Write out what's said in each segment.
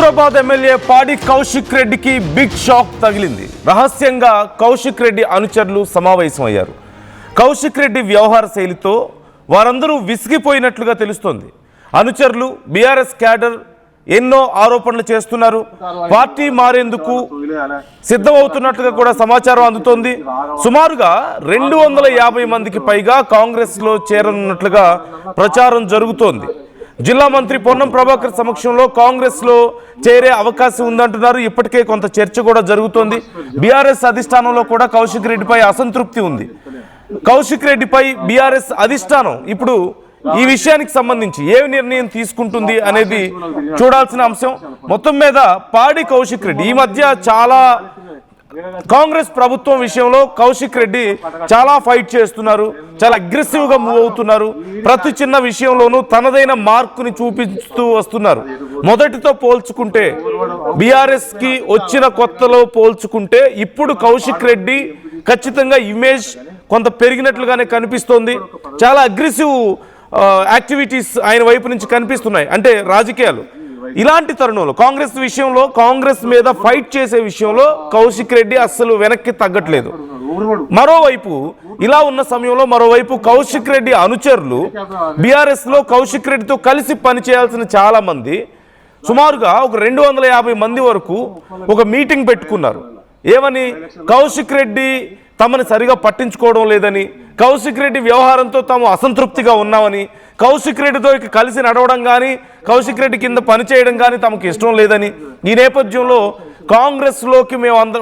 Huzurabad MLA పాడి కౌశిక్ రెడ్డికి big shock తగిలింది. రహస్యంగా కౌశిక్ రెడ్డి అనుచరులు సమావేశమయ్యారు. కౌశిక్ రెడ్డి వ్యవహార శైలితో వారందరూ విసిగిపోయినట్లుగా తెలుస్తోంది. అనుచరులు బీఆర్ఎస్ క్యాడర్ ఎన్నో ఆరోపణలు చేస్తున్నారు. పార్టీ మారేందుకు సిద్ధమవుతున్నట్లుగా కూడా సమాచారం అందుతోంది. సుమారుగా 250 మందికి పైగా కాంగ్రెస్ లో చేరనున్నట్లుగా ప్రచారం జరుగుతోంది. జిల్లా మంత్రి పొన్నం ప్రభాకర్ సమక్షంలో కాంగ్రెస్ లో చేరే అవకాశం ఉందంటున్నారు. ఇప్పటికే కొంత చర్చ కూడా జరుగుతోంది. బీఆర్ఎస్ అధిష్టానంలో కూడా కౌశిక్ రెడ్డిపై అసంతృప్తి ఉంది. కౌశిక్ రెడ్డిపై బీఆర్ఎస్ అధిష్టానం ఇప్పుడు ఈ విషయానికి సంబంధించి ఏ నిర్ణయం తీసుకుంటుంది అనేది చూడాల్సిన అంశం. మొత్తం మీద పాడి కౌశిక్ రెడ్డి ఈ మధ్య చాలా కాంగ్రెస్ ప్రభుత్వం విషయంలో కౌశిక్ రెడ్డి చాలా ఫైట్ చేస్తున్నారు, చాలా అగ్రెసివ్ గా మూవ్ అవుతున్నారు. ప్రతి చిన్న విషయంలోనూ తనదైన మార్కుని చూపిస్తూ వస్తున్నారు. మొదటితో పోల్చుకుంటే బీఆర్ఎస్ కి వచ్చిన కొత్తలో పోల్చుకుంటే ఇప్పుడు కౌశిక్ రెడ్డి ఖచ్చితంగా ఇమేజ్ కొంత పెరిగినట్లుగానే కనిపిస్తోంది. చాలా అగ్రెసివ్ యాక్టివిటీస్ ఆయన వైపు నుంచి కనిపిస్తున్నాయి. అంటే రాజకీయాలు ఇలాంటి తరుణంలో కాంగ్రెస్ విషయంలో కాంగ్రెస్ మీద ఫైట్ చేసే విషయంలో కౌశిక్ రెడ్డి అస్సలు వెనక్కి తగ్గట్లేదు. మరోవైపు ఇలా ఉన్న సమయంలో మరోవైపు కౌశిక్ రెడ్డి అనుచరులు బీఆర్ఎస్ లో కౌశిక్ రెడ్డితో కలిసి పనిచేయాల్సిన చాలా మంది సుమారుగా ఒక 250 మంది వరకు ఒక మీటింగ్ పెట్టుకున్నారు. ఏమని? కౌశిక్ రెడ్డి తమని సరిగా పట్టించుకోవడం లేదని, కౌశిక్ రెడ్డి వ్యవహారంతో తాము అసంతృప్తిగా ఉన్నామని, కౌశిక్ రెడ్డితో కలిసి నడవడం కానీ కౌశిక్ రెడ్డి కింద పనిచేయడం కానీ తమకు ఇష్టం లేదని, ఈ నేపథ్యంలో కాంగ్రెస్లోకి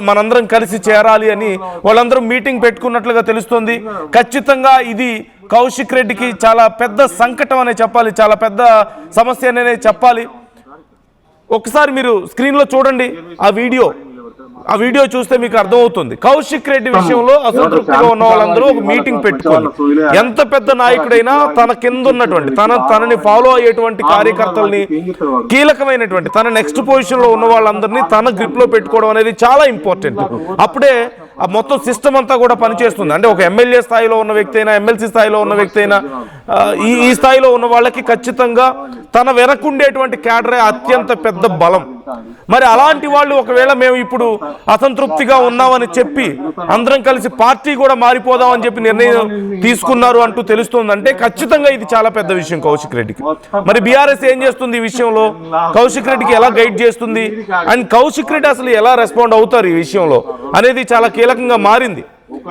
మనందరం కలిసి చేరాలి అని వాళ్ళందరూ మీటింగ్ పెట్టుకున్నట్లుగా తెలుస్తోంది. ఖచ్చితంగా ఇది కౌశిక్ రెడ్డికి చాలా పెద్ద సంకటం అనే చెప్పాలి, చాలా పెద్ద సమస్య అనే చెప్పాలి. ఒకసారి మీరు స్క్రీన్లో చూడండి ఆ వీడియో చూస్తే మీకు అర్థమవుతుంది. కౌశిక్ రెడ్డి విషయంలో అసంతృప్తిగా ఉన్న వాళ్ళందరూ ఒక మీటింగ్ పెట్టుకోవాలి. ఎంత పెద్ద నాయకుడైనా తన కింద ఉన్నటువంటి తనని ఫాలో అయ్యేటువంటి కార్యకర్తల్ని, కీలకమైనటువంటి తన నెక్స్ట్ పొజిషన్ లో ఉన్న వాళ్ళందరినీ తన గ్రిప్ లో పెట్టుకోవడం అనేది చాలా ఇంపార్టెంట్. అప్పుడే ఆ మొత్తం సిస్టమ్ అంతా కూడా పనిచేస్తుంది. అంటే ఒక ఎమ్మెల్యే స్థాయిలో ఉన్న వ్యక్తి అయినా, ఎమ్మెల్సీ స్థాయిలో ఉన్న వ్యక్తి అయినా, ఈ స్థాయిలో ఉన్న వాళ్ళకి ఖచ్చితంగా తన వెనకుండేటువంటి క్యాడరే అత్యంత పెద్ద బలం. మరి అలాంటి వాళ్ళు ఒకవేళ మేము ఇప్పుడు అసంతృప్తిగా ఉన్నామని చెప్పి అందరం కలిసి పార్టీ కూడా మారిపోదామని చెప్పి నిర్ణయం తీసుకున్నారు అంటూ తెలుస్తుందంటే ఖచ్చితంగా ఇది చాలా పెద్ద విషయం కౌశిక్ రెడ్డికి. మరి బీఆర్ఎస్ ఏం చేస్తుంది ఈ విషయంలో? కౌశిక్ రెడ్డికి ఎలా గైడ్ చేస్తుంది అండ్ కౌశిక్ రెడ్డి అసలు ఎలా రెస్పాండ్ అవుతారు ఈ విషయంలో అనేది చాలా కీలకంగా మారింది.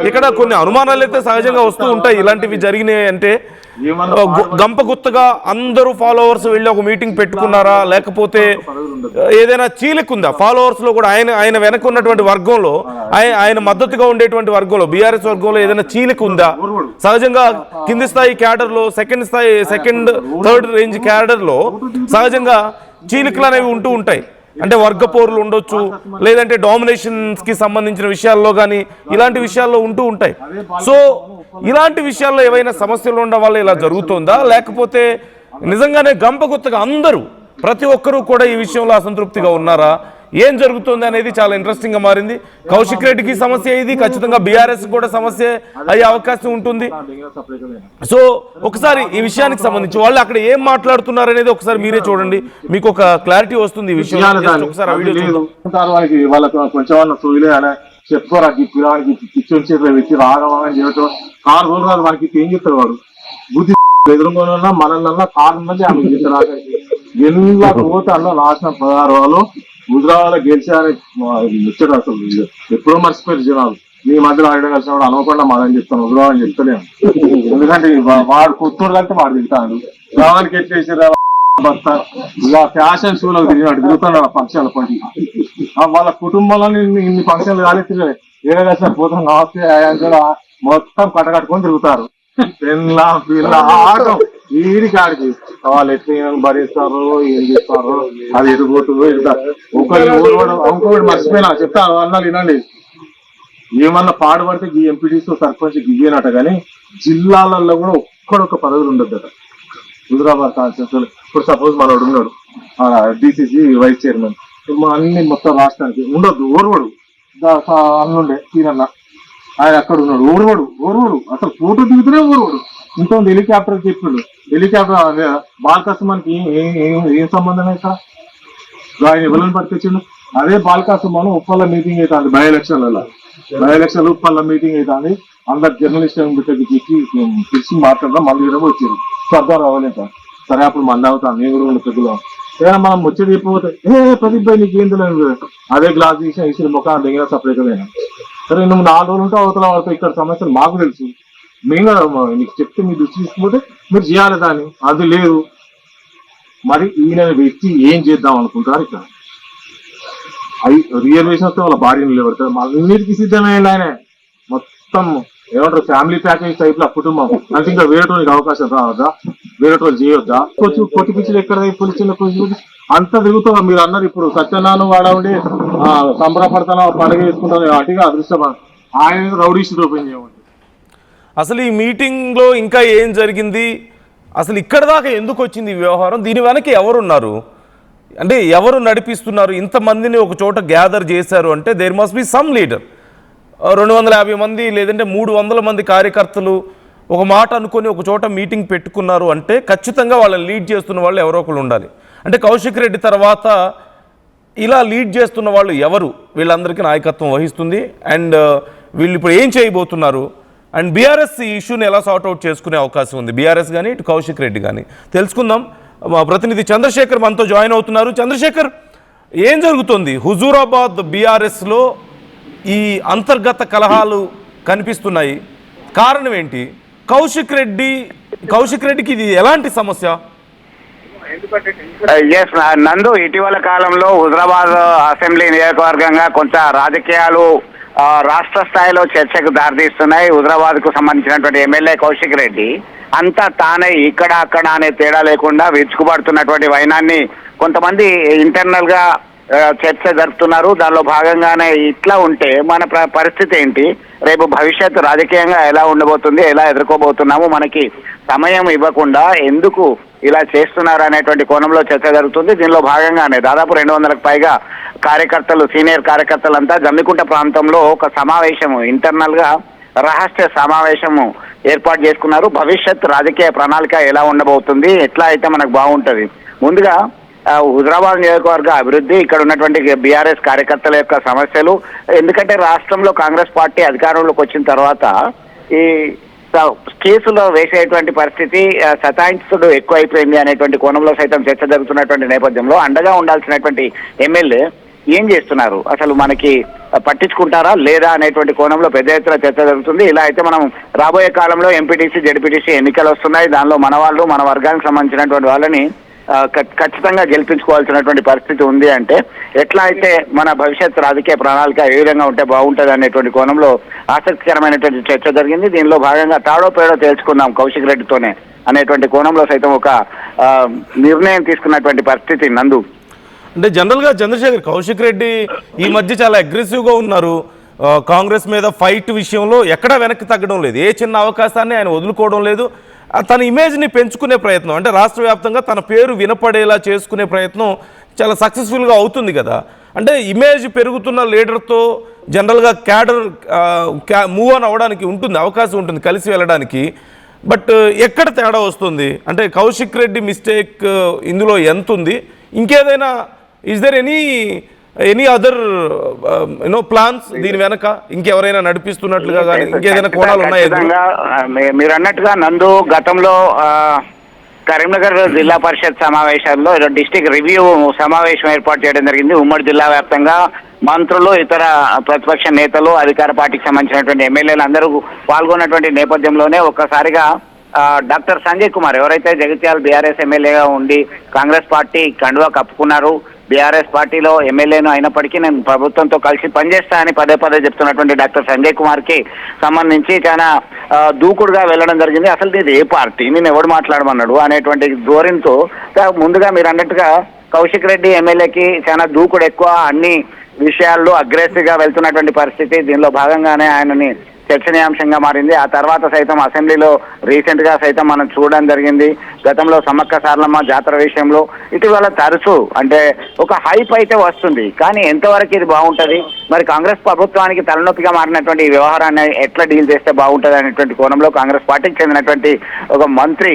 ఇక్కడ కొన్ని అనుమానాలు అయితే సహజంగా వస్తూ ఉంటాయి. ఇలాంటివి జరిగినాయి అంటే గంపగుత్తగా అందరూ ఫాలోవర్స్ వెళ్ళి ఒక మీటింగ్ పెట్టుకున్నారా, లేకపోతే ఏదైనా చీలికుందా ఫాలోవర్స్ లో కూడా? ఆయన వెనక ఉన్నటువంటి వర్గంలో, ఆయన మద్దతుగా ఉండేటువంటి వర్గంలో, బీఆర్ఎస్ వర్గంలో ఏదైనా చీలికుందా? సహజంగా కింది స్థాయి క్యాడర్ లో, సెకండ్ థర్డ్ రేంజ్ క్యాడర్ లో సహజంగా చీలికలు అనేవి ఉంటూ ఉంటాయి. అంటే వర్గపోరులు ఉండొచ్చు, లేదంటే డామినేషన్స్ కి సంబంధించిన విషయాల్లో కానీ ఇలాంటి విషయాల్లో ఉంటూ ఉంటాయి. సో ఇలాంటి విషయాల్లో ఏవైనా సమస్యలు ఉండడం వల్ల ఇలా జరుగుతుందా, లేకపోతే నిజంగానే గంపగుత్తగా అందరూ ప్రతి ఒక్కరూ కూడా ఈ విషయంలో అసంతృప్తిగా ఉన్నారా? ఏం జరుగుతుంది అనేది చాలా ఇంట్రెస్టింగ్ గా మారింది. కౌశిక్ రెడ్డికి సమస్య ఇది, ఖచ్చితంగా బీఆర్ఎస్ కూడా సమస్య అయ్యే అవకాశం ఉంటుంది. సో ఒకసారి ఈ విషయానికి సంబంధించి వాళ్ళు అక్కడ ఏం మాట్లాడుతున్నారు అనేది ఒకసారి మీరే చూడండి, మీకు ఒక క్లారిటీ వస్తుంది ఈ విషయం. ఒకసారి ఆ వీడియో చెప్పుకోరా పిల్లవాడికి పిచ్చి వచ్చి రాగమని చెప్పడం కారు రోజు కాదు మనకి ఏం చెప్తారు వాడు బుద్ధి ఎదురుగా మనల్ని కారు మంది ఆమె చెప్తారు. ఎన్నిలా పోతే అన్న నాశనం 16 వాళ్ళు హుజూరాబాద్లో గెలిచారని వచ్చాడు. అసలు ఎప్పుడో మర్చిపోయారు జనాలు. మీ మధ్యలో ఆడడం కలిసినప్పుడు అనుకోకుండా మాదని చెప్తాను, హుజూరాబాద్ అని చెప్తలేము. ఎందుకంటే వాడు కొత్తోడు కంటే వాడు తింటాడు. గ్రామానికి ఎట్లేసారు భర్త ఇలా ఫ్యాషన్ షోలో తిరుగుతున్నాడు ఫంక్షన్ల పని. వాళ్ళ కుటుంబంలో ఇన్ని ఫంక్షన్లు కాలేదు, ఏదో కలిసిన పోతాం నమస్తే మొత్తం కట్టకట్టుకొని తిరుగుతారు. పెళ్ళ పిల్ల ఆటం వీడి కాడికి వాళ్ళు ఎట్లా భరిస్తారు, ఏం చేస్తారు, అది ఎడిపోతుందో ఎడుతారు. ఇంకొకటి మర్చిపోయినా చెప్తాను అన్నాడు వినండి. ఏమన్నా పాడుపడితే ఈ ఎంపీటీసీ సర్పంచ్ గియ్యనట, కానీ జిల్లాలలో కూడా ఒక్కడొక్క పదవులు ఉండద్దట. హుజూరాబాద్ కాన్స్టిట్యూన్సీ ఇప్పుడు సపోజ్ మనోడు ఉన్నాడు డిసిసి వైస్ చైర్మన్, అన్ని మొత్తం రాష్ట్రానికి ఉండొద్దు. ఓర్వడు అన్నుండే తీరన్న ఆయన అక్కడ ఉన్నాడు, ఓర్వడు అసలు ఫోటో దిగుతూనే ఓర్వడు. ఇంతమంది హెలికాప్టర్ చెప్పాడు, హెలికాప్టర్ బాలకృష్ణకి ఏం సంబంధం ఇక్కడ? ఆయన ఎవరిని పట్టుకొచ్చిండు? అదే బాల్కా సుమను ఉప్పల్ల మీటింగ్ అవుతుంది, బై ఎలక్షన్ ఉప్పల్ల మీటింగ్ అవుతుంది. అందరు జర్నలిస్ట్ పిలిచి మాట్లాడదాం, మళ్ళీ వచ్చారు స్వర్గం రావాలంట. సరే అప్పుడు మంది అవుతాను, నేను కూడా పెద్దలో ఏదైనా మనం వచ్చేది చెప్పిపోతే ప్రదీప్ భాయ్ నీకేం తెలియదు, అదే గ్లాస్ తీసిన ఇసులు ముఖం దగ్గర సపరేట్ అయినా. సరే నువ్వు 4 రోజులు ఉంటే అవతల వాళ్ళతో ఇక్కడ సమస్యలు మాకు తెలుసు, మేము కదా నీకు చెప్తే మీ దృష్టి తీసుకుపోతే మీరు చేయాలి దాన్ని. అది లేదు. మరి ఈయన వ్యక్తి ఏం చేద్దాం అనుకుంటారు? ఇక్కడ రియల్వేషన్ వస్తే వాళ్ళ భార్యను నిలబెడతారు, అన్నిటికీ సిద్ధమైన ఆయన మొత్తం ఏమంటారు ఫ్యామిలీ ప్యాకేజ్ టైప్ లో కుటుంబం అంటే ఇంకా వేరే రోజుకి అవకాశం రావద్దా, వేరే రోజు చేయొద్దా? కొంచెం పొట్టి పిచ్చిలు ఎక్కడ పోలీసులు అంతా తిరుగుతాం. మీరు అన్నారు ఇప్పుడు సత్యనారాయణ వాడ ఉండి సంబరపడతాను పండుగ వేసుకుంటాను అటుగా అదృష్టం, ఆయన రౌడీ షీట్ ఓపెన్ చేయమండి. అసలు ఈ మీటింగ్లో ఇంకా ఏం జరిగింది, అసలు ఇక్కడ దాకా ఎందుకు వచ్చింది ఈ వ్యవహారం, దీని వెనక ఎవరున్నారు, అంటే ఎవరు నడిపిస్తున్నారు? ఇంతమందిని ఒక చోట గ్యాదర్ చేశారు అంటే there must be some leader. 250 మంది లేదంటే 300 మంది కార్యకర్తలు ఒక మాట అనుకొని ఒక చోట మీటింగ్ పెట్టుకున్నారు అంటే ఖచ్చితంగా వాళ్ళని లీడ్ చేస్తున్న వాళ్ళు ఎవరో ఒకరు ఉండాలి. అంటే కౌశిక్ రెడ్డి తర్వాత ఇలా లీడ్ చేస్తున్న వాళ్ళు ఎవరు, వీళ్ళందరికీ నాయకత్వం వహిస్తుంది అండ్ వీళ్ళు ఇప్పుడు ఏం చేయబోతున్నారు అండ్ బీఆర్ఎస్ ఈ ఇష్యూని ఎలా సార్ట్అవుట్ చేసుకునే అవకాశం ఉంది, బీఆర్ఎస్ కానీ ఇటు కౌశిక్ రెడ్డి కానీ తెలుసుకుందాం. మా ప్రతినిధి చంద్రశేఖర్ మనతో జాయిన్ అవుతున్నారు. చంద్రశేఖర్, ఏం జరుగుతుంది హుజూరాబాద్ బీఆర్ఎస్లో? ఈ అంతర్గత కలహాలు కనిపిస్తున్నాయి, కారణం ఏంటి? కౌశిక్ రెడ్డికి ఇది ఎలాంటి సమస్య? ఎస్ నందు, ఇటీవల కాలంలో హుజరాబాద్ అసెంబ్లీ నియోజకవర్గంగా కొంత రాజకీయాలు రాష్ట్ర స్థాయిలో చర్చకు దారితీస్తున్నాయి. హుజరాబాద్ కు సంబంధించినటువంటి ఎమ్మెల్యే కౌశిక్ రెడ్డి అంతా తానే ఇక్కడ అక్కడ అనే తేడా లేకుండా విరుచుకుపడుతున్నటువంటి వైనాన్ని కొంతమంది ఇంటర్నల్ గా చర్చ జరుపుతున్నారు. దానిలో భాగంగానే ఇట్లా ఉంటే మన పరిస్థితి ఏంటి, రేపు భవిష్యత్తు రాజకీయంగా ఎలా ఉండబోతుంది, ఎలా ఎదుర్కోబోతున్నాము, మనకి సమయం ఇవ్వకుండా ఎందుకు ఇలా చేస్తున్నారు అనేటువంటి కోణంలో చర్చ జరుగుతుంది. దీనిలో భాగంగానే దాదాపు 200కు పైగా కార్యకర్తలు, సీనియర్ కార్యకర్తలంతా జమ్మికుంట ప్రాంతంలో ఒక సమావేశము, ఇంటర్నల్ గా రహస్య సమావేశము ఏర్పాటు చేసుకున్నారు. భవిష్యత్ రాజకీయ ప్రణాళిక ఎలా ఉండబోతుంది, ఎట్లా అయితే మనకు బాగుంటది, ముందుగా హుజరాబాద్ నియోజకవర్గ అభివృద్ధి, ఇక్కడ ఉన్నటువంటి బీఆర్ఎస్ కార్యకర్తల యొక్క సమస్యలు, ఎందుకంటే రాష్ట్రంలో కాంగ్రెస్ పార్టీ అధికారంలోకి వచ్చిన తర్వాత ఈ కేసులో వేసేటువంటి పరిస్థితి, సతాయించుడు ఎక్కువైపోయింది అనేటువంటి కోణంలో సైతం చర్చ జరుగుతున్నటువంటి నేపథ్యంలో అండగా ఉండాల్సినటువంటి ఎమ్మెల్యే ఏం చేస్తున్నారు, అసలు మనకి పట్టించుకుంటారా లేదా అనేటువంటి కోణంలో పెద్ద ఎత్తున చర్చ జరుగుతుంది. ఇలా అయితే మనం రాబోయే కాలంలో ఎంపీటీసీ, జెడ్పీటీసీ ఎన్నికలు వస్తున్నాయి. దానిలో మన వాళ్ళు, మన వర్గానికి సంబంధించినటువంటి వాళ్ళని ఖచ్చితంగా గెలిపించుకోవాల్సినటువంటి పరిస్థితి ఉంది. అంటే ఎట్లా అయితే మన భవిష్యత్ రాజకీయ ప్రణాళిక ఏ విధంగా ఉంటే బాగుంటుంది అనేటువంటి కోణంలో ఆసక్తికరమైనటువంటి చర్చ జరిగింది. దీనిలో భాగంగా తాడో పేడో తేల్చుకుందాం కౌశిక్ రెడ్డితోనే అనేటువంటి కోణంలో సైతం ఒక నిర్ణయం తీసుకున్నటువంటి పరిస్థితి నందు. అంటే జనరల్గా చంద్రశేఖర్, కౌశిక్ రెడ్డి ఈ మధ్య చాలా అగ్రెసివ్గా ఉన్నారు. కాంగ్రెస్ మీద ఫైట్ విషయంలో ఎక్కడా వెనక్కి తగ్గడం లేదు, ఏ చిన్న అవకాశాన్ని ఆయన వదులుకోవడం లేదు. తన ఇమేజ్ని పెంచుకునే ప్రయత్నం, అంటే రాష్ట్ర వ్యాప్తంగా తన పేరు వినపడేలా చేసుకునే ప్రయత్నం చాలా సక్సెస్ఫుల్గా అవుతుంది కదా. అంటే ఇమేజ్ పెరుగుతున్న లీడర్తో జనరల్గా క్యాడర్ మూవ్ ఆన్ అవ్వడానికి ఉంటుంది, అవకాశం ఉంటుంది కలిసి వెళ్ళడానికి. బట్ ఎక్కడ తేడా వస్తుంది అంటే కౌశిక్ రెడ్డి మిస్టేక్ ఇందులో ఎంత ఉంది? ఇంకేదైనా is there any other plans దీని వెనక, ఇంకెవరైనా నడిపిస్తున్నట్లుగా కానీ ఇంకేదైనా కోణాలు ఉన్నాయా? మీరు అన్నట్టుగా నందు, గతంలో కరీంనగర్ జిల్లా పరిషత్ సమావేశాల్లో డిస్ట్రిక్ట్ రివ్యూ సమావేశం ఏర్పాటు చేయడం జరిగింది. ఉమ్మడి జిల్లా వ్యాప్తంగా మంత్రులు, ఇతర ప్రతిపక్ష నేతలు, అధికార పార్టీకి సంబంధించినటువంటి ఎమ్మెల్యేలు అందరూ పాల్గొన్నటువంటి నేపథ్యంలోనే ఒక్కసారిగా డాక్టర్ సంజయ్ కుమార్, ఎవరైతే జగిత్యాల బీఆర్ఎస్ ఎమ్మెల్యేగా ఉండి కాంగ్రెస్ పార్టీ కండువా కప్పుకున్నారు, బీఆర్ఎస్ పార్టీలో ఎమ్మెల్యేను అయినప్పటికీ నేను ప్రభుత్వంతో కలిసి పనిచేస్తా అని పదే పదే చెప్తున్నటువంటి డాక్టర్ సంజయ్ కుమార్ కి సంబంధించి చాలా దూకుడుగా వెళ్ళడం జరిగింది. అసలు ఇది ఏ పార్టీ, నేను ఎవడు మాట్లాడమన్నాడు అనేటువంటి ధోరణితో ముందుగా మీరు అన్నట్టుగా కౌశిక్ రెడ్డి ఎమ్మెల్యేకి చాలా దూకుడు ఎక్కువ, అన్ని విషయాల్లో అగ్రెసివ్ గా వెళ్తున్నటువంటి పరిస్థితి. దీనిలో భాగంగానే ఆయనని చర్చనీయాంశంగా మారింది. ఆ తర్వాత సైతం అసెంబ్లీలో రీసెంట్ గా సైతం మనం చూడడం జరిగింది. గతంలో సమ్మక్క సారలమ్మ జాతర విషయంలో ఇటీవల తరచూ అంటే ఒక హైప్ అయితే వస్తుంది, కానీ ఎంతవరకు ఇది బాగుంటది, మరి కాంగ్రెస్ ప్రభుత్వానికి తలనొప్పిగా మారినటువంటి ఈ వ్యవహారాన్ని ఎట్లా డీల్ చేస్తే బాగుంటది అనేటువంటి కోణంలో కాంగ్రెస్ పార్టీకి చెందినటువంటి ఒక మంత్రి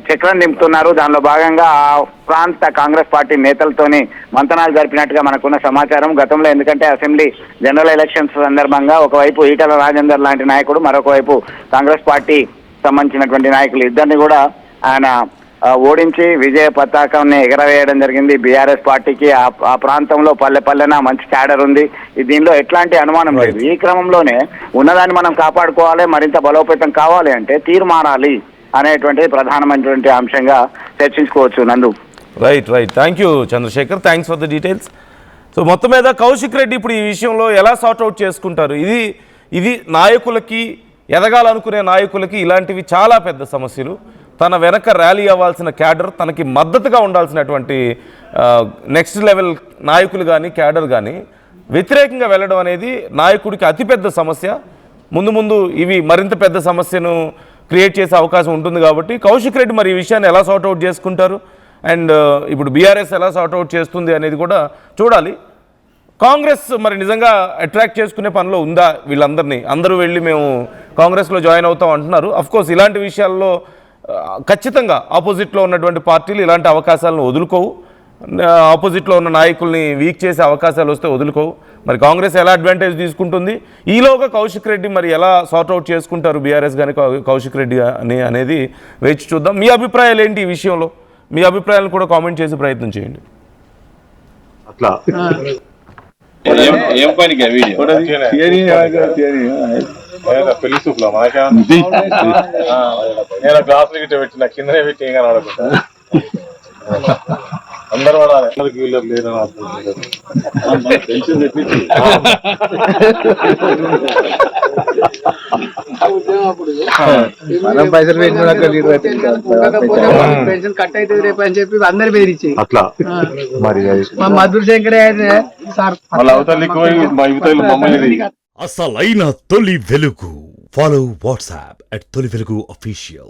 చక్రం దింపుతున్నారు. దానిలో భాగంగా ఆ ప్రాంత కాంగ్రెస్ పార్టీ నేతలతోని మంతనాలు జరిపినట్టుగా మనకున్న సమాచారం. గతంలో ఎందుకంటే అసెంబ్లీ జనరల్ ఎలక్షన్స్ సందర్భంగా ఒకవైపు ఈటల రాజేందర్ లాంటి నాయకుడు, మరొక వైపు కాంగ్రెస్ పార్టీ సంబంధించినటువంటి నాయకులు ఇద్దరిని కూడా ఆయన ఓడించి విజయ పతాకాన్ని ఎగరవేయడం జరిగింది బీఆర్ఎస్ పార్టీకి. ఆ ప్రాంతంలో పల్లె పల్లెన మంచి క్యాడర్ ఉంది. దీనిలో ఎట్లాంటి అనుమానం లేదు. ఈ క్రమంలోనే ఉన్నదాన్ని మనం కాపాడుకోవాలి, మరింత బలోపేతం కావాలి అంటే తీరు మారాలి అనేటువంటిది ప్రధానమైనటువంటి అంశంగా చర్చించుకోవచ్చు. Nandu right thank you Chandrasekhar, thanks for the details. So మొత్తం మీద కౌశిక్ రెడ్డి ఇప్పుడు ఈ విషయంలో ఎలా సార్ట్అవుట్ చేసుకుంటారు? ఇది నాయకులకి, ఎదగాలనుకునే నాయకులకి ఇలాంటివి చాలా పెద్ద సమస్యలు. తన వెనక ర్యాలీ అవ్వాల్సిన క్యాడర్, తనకి మద్దతుగా ఉండాల్సినటువంటి నెక్స్ట్ లెవెల్ నాయకులు కానీ క్యాడర్ కానీ వ్యతిరేకంగా వెళ్ళడం అనేది నాయకుడికి అతిపెద్ద సమస్య. ముందు ఇవి మరింత పెద్ద సమస్యను క్రియేట్ చేసే అవకాశం ఉంటుంది. కాబట్టి కౌశిక్ రెడ్డి మరి ఈ విషయాన్ని ఎలా సార్ట్అవుట్ చేసుకుంటారు అండ్ ఇప్పుడు బీఆర్ఎస్ ఎలా సార్ట్అవుట్ చేస్తుంది అనేది కూడా చూడాలి. కాంగ్రెస్ మరి నిజంగా అట్రాక్ట్ చేసుకునే పనిలో ఉందా వీళ్ళందరినీ? అందరూ వెళ్ళి మేము కాంగ్రెస్లో జాయిన్ అవుతాం అంటున్నారు. అఫ్కోర్స్ ఇలాంటి విషయాల్లో ఖచ్చితంగా ఆపోజిట్లో ఉన్నటువంటి పార్టీలు ఇలాంటి అవకాశాలను వదులుకోవు. ఆపోజిట్లో ఉన్న నాయకుల్ని వీక్ చేసే అవకాశాలు వస్తే వదులుకోవు. మరి కాంగ్రెస్ ఎలా అడ్వాంటేజ్ తీసుకుంటుంది? ఈలోగా కౌశిక్ రెడ్డి మరి ఎలా సార్ట్అవుట్ చేసుకుంటారు బీఆర్ఎస్ కానీ కౌశిక్ రెడ్డి అని అనేది వేచి చూద్దాం. మీ అభిప్రాయాలు ఏంటి ఈ విషయంలో? మీ అభిప్రాయాలను కూడా కామెంట్ చేసే ప్రయత్నం చేయండి. అట్లా ఏం పనికి పెళ్లి చూపులా మనక నేను గ్లాసులు గిట్ట పెట్టిన కిందనే పెట్టి ఏం కనబడకుండా అందరూ పడాలి. వీళ్ళు లేదు పెన్షన్ తెప్పించి మనం పైసలు పెన్షన్ కట్ అవుతుంది రేపు అని చెప్పి అందరు బెదిరించాయి. అట్లా మరి మధుర శంకర్ సార్ వాళ్ళ అవతలికి పోయి మా యువతలు మమ్మల్ని అసలైన తొలి వెలుగు. ఫాలో వాట్సాప్ @తొలి వెలుగు official.